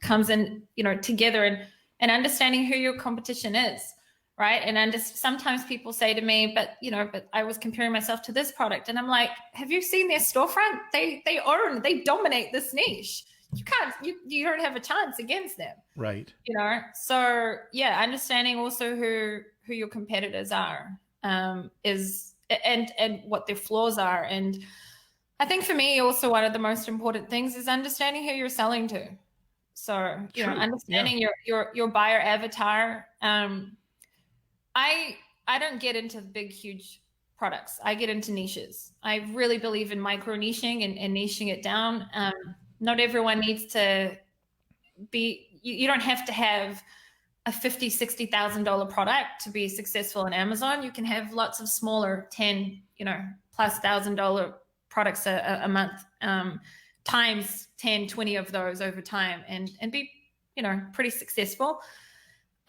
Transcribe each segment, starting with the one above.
Comes in, together, and understanding who your competition is, right? And sometimes people say to me, but I was comparing myself to this product, and I'm like, have you seen their storefront? They dominate this niche. You don't have a chance against them, right? So yeah, understanding also who your competitors are is and what their flaws are. And I think for me also one of the most important things is understanding who you're selling to. So understanding your buyer avatar. I don't get into big huge products. I get into niches. I really believe in micro niching and niching it down. Not everyone needs to be, you don't have to have a $50,000, $60,000 product to be successful on Amazon. You can have lots of smaller 10, plus $1,000 products a month, times 10, 20 of those over time and be, pretty successful.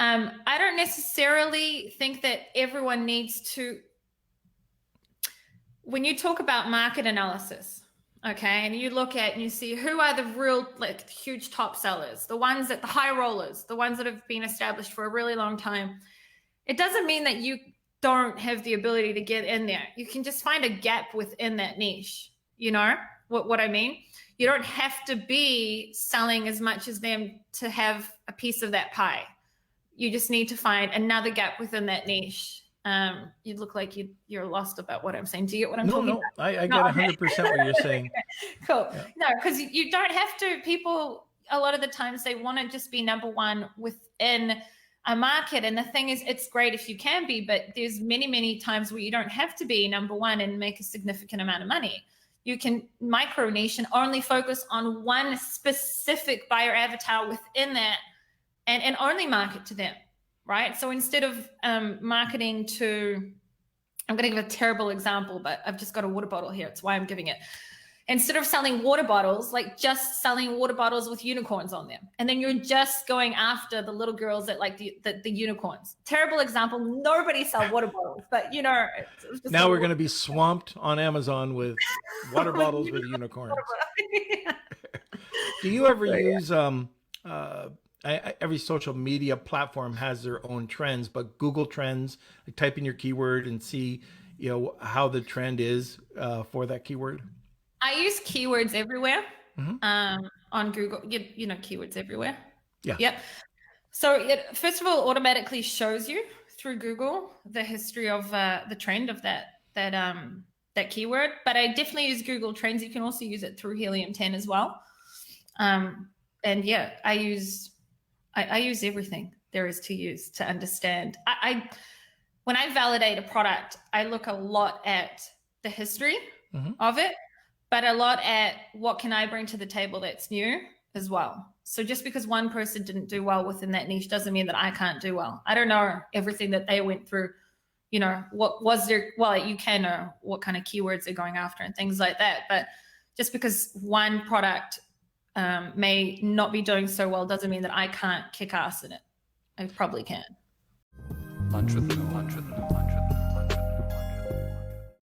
I don't necessarily think that everyone needs to, when you talk about market analysis, okay, and you look at and you see who are the real huge top sellers, the ones that the high rollers, the ones that have been established for a really long time. It doesn't mean that you don't have the ability to get in there. You can just find a gap within that niche. What I mean? You don't have to be selling as much as them to have a piece of that pie. You just need to find another gap within that niche. You look like you're lost about what I'm saying. Do you get what I'm talking about? I get 100% what you're saying. Cool. Yeah. No, because you don't have to. People, a lot of the times, they want to just be number one within a market. And the thing is, it's great if you can be, but there's many, many times where you don't have to be number one and make a significant amount of money. You can micro niche and only focus on one specific buyer avatar within that and only market to them. Right. So instead of marketing to, I'm going to give a terrible example, but I've just got a water bottle here. It's why I'm giving it. Instead of selling water bottles, just selling water bottles with unicorns on them. And then you're just going after the little girls that like the unicorns. Terrible example. Nobody sells water bottles, but now we're going to be swamped on Amazon with water bottles with unicorns. Do you ever use, every social media platform has their own trends, but Google Trends, type in your keyword and see, how the trend is for that keyword? I use keywords everywhere on Google. Keywords everywhere. Yeah. Yep. So it first of all automatically shows you through Google the history of the trend of that keyword. But I definitely use Google Trends. You can also use it through Helium 10 as well. And yeah, I use everything there is to use to understand. When I validate a product, I look a lot at the history of it, but a lot at what can I bring to the table that's new as well. So just because one person didn't do well within that niche doesn't mean that I can't do well. I don't know everything that they went through, what was their, you can know what kind of keywords they're going after and things like that. But just because one product may not be doing so well doesn't mean that I can't kick ass in it. I probably can.